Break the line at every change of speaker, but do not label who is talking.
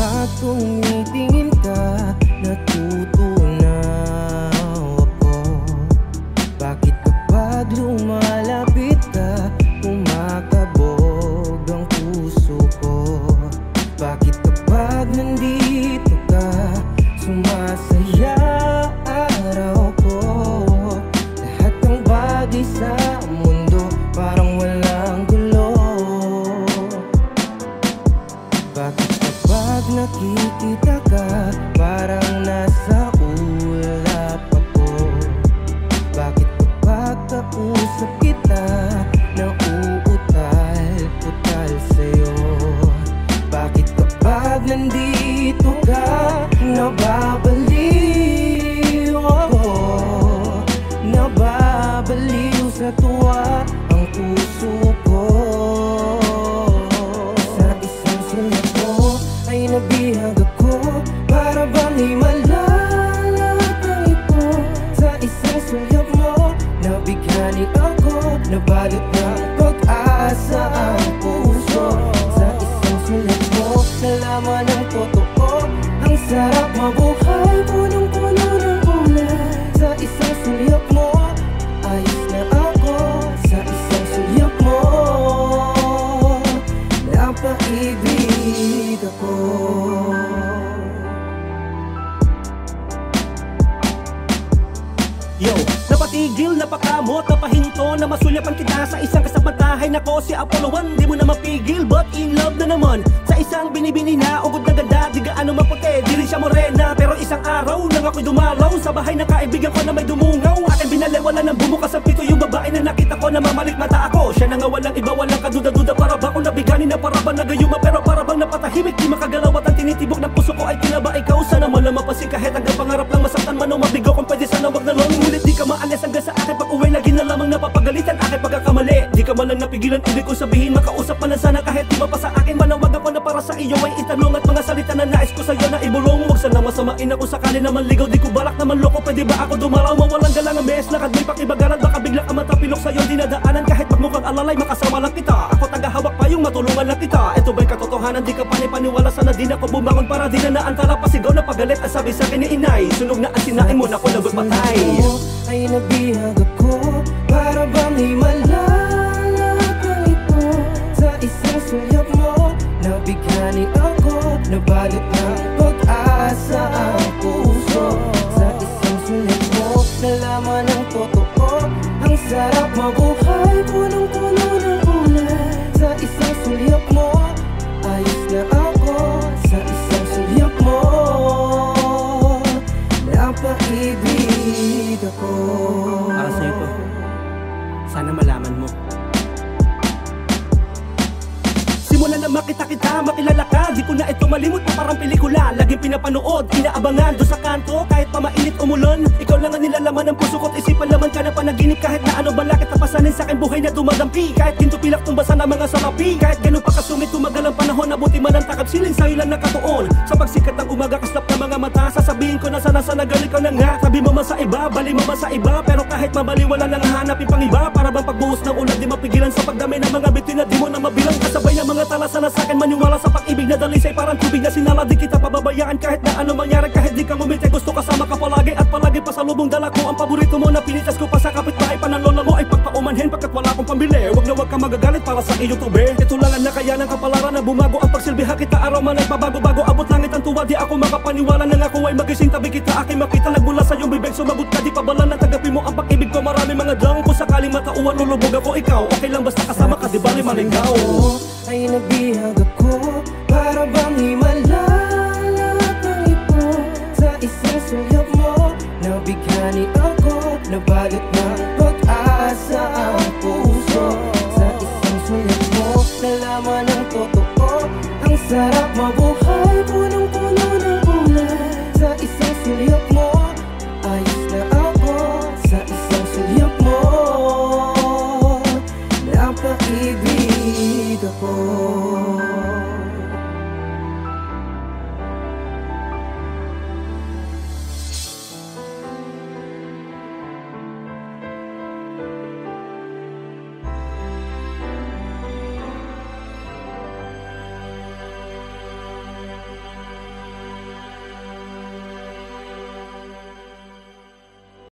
Kapag tumitingin ka, natutunaw ako. Bakit kapag lumalapit ka, kumakabog ang puso ko? Bakit kapag nandito ka, sumasaya araw ko? Lahat ng bagay sa mundo parang walang gulo. Bakit kapag nakikita ka, parang nasa ulap ako? Bakit kapag kausap kita, nauutal-utal sa'yo? Bakit kapag nandito ka, nababaliw ako? Nababaliw sa tuwa ang puso ko. Sa isang sulat mo ay nabihag ako, para bang himala lahat ng ito. Sa isang sulat mo, nabighani ako, nabalot ng pag-asa ang puso. Sa isang sulat mo, nalaman ang totoo, ang sarap mabuhay, punong-puno ng kulay. Sa isang sulat mo, ayos na ako. Sa isang sulat mo, napaibig ako.
Yo, napatigil, napakamot, napahinto na masulyapan kita sa isang kasabantahay. Nako, si Apollo 1, di mo na mapigil, but in love na naman. Sa isang binibini na, ugod na ganda, di gaano maputi, di rin siya morena. Pero isang araw, nang ako'y dumalaw sa bahay ng kaibigan ko na may dumungaw. Aking binalewala ng bumukas ang pito, yung babae na nakita ko na mamalik mata ako. Siya na nga walang iba, walang kaduda-duda, para ba kung nabigani na para ba nagayuma. Pero para bang napatahimik, di makagalaw at ang tinitibok ng puso ko ay tinaba ikaw. Sana mo na mapasin kahit hanggang pangarap lang masaktan man o mabigaw. Kung pwede sana wag na long, ngunit di ka maalis hanggang sa akin. Pag uwi lagi na lamang napapagalitan aking pagkakamali. Di ka man lang napigilan, ibig kong sabihin, makausap man lang sana kahit di mapasa akin. Manawag ako na para sa iyo ay itanong, at mga salita na nais ko sa'yo na ibulong. Huwag sana masamain ako sakali naman ligaw, di ko balak naman loko. Pwede ba ako dumaraw, mawalang galang ang mes, lakad may pakibagalan. Baka bigla ka matapilok sa'yo dinadaanan, kahit magmukhang alalay, makasama lang kita. Ako tagahawak pa yung matulungan lang kita. Ito ba'y katotohanan, di ka panipaniwala, sana din ako bumangon para di na naantala. Pasigaw na pagalit, ang sabi sa'kin ni inay, sunog na ang sinain mo na ako lagot patay.
Ay nabihag ako, para bang himala lahat ng ito. Sa isang sulat mo, nabighani ako, nabalot ng pag-asa ang puso. Sa isang sulat mo, nalaman ang totoo, ang sarap mabuhay, punong-puno ng kulay. Sa isang sulat mo, ayos na ako. Sa isang sulat mo, napaibig ako.
Para sa'yo to, sana malaman mo. Simula na makita kita, makilala ka, di ko na ito malimot na parang pelikula. Laging pinapanood, inaabangan doon sa kanto, kahit pa mainit umulan. Ikaw lang ang nilalaman ng puso ko't isipan laman ka ng panaginip. Kahit na ano balakit na pasanin sa akin buhay na dumadampi. Kahit ginto pilak tumbasan ang mga salapi. Kahit ganun pa kasungit tumagal ang panahon, nabuti man ang takap siling sa'yo lang nakatuon. Sa pagsikat ng umaga kaslap ng mga mata, sasabihin ko na sana galing ka na nga. Sabi mo man sa iba, bali mo man sa iba, pero kahit mabali wala nang hanapin pang iba. Para bang pagbuhos ng ulan, di mapigilan sa pagdami ng mga bitin na di mo na mabilang. Kasabay ng mga talasan na sa'kin, maniwala sa pag-ibig na dalisay parang tubig na sinala. Di kita pababayaan kahit na ano mangyari, kahit di ka ngumiti. Gusto kasama ka palagi at palagi pa sa lubong dala ko. Ang paborito mo na pinitas ko pa sa kapitbahay pa ng lola mo ay pagpaumanhin pagkat wala akong pambili. Wag na wag ka magagalit para sa iyong tubi. Ito lang ang nakayanan kapalaran na bumago ang pagsilbiha kita. Araw man ay pabago-bago, abot langit ang tuwa. Di ako makapaniwala nang ako ay magising tabi kita. Aking makita nagmula sa iyong bibig, sumagot ka. Di pa bala na tagapin mo ang pag-ibig ko. Marami mga dang kung sakaling matauan, lulubog ako ikaw. Okay lang basta kasama ka, di bali malingaw.
Ay nabihag ako, para bang himala lahat ng ito. Sa isang sulat mo, nabighani ako, nabalot na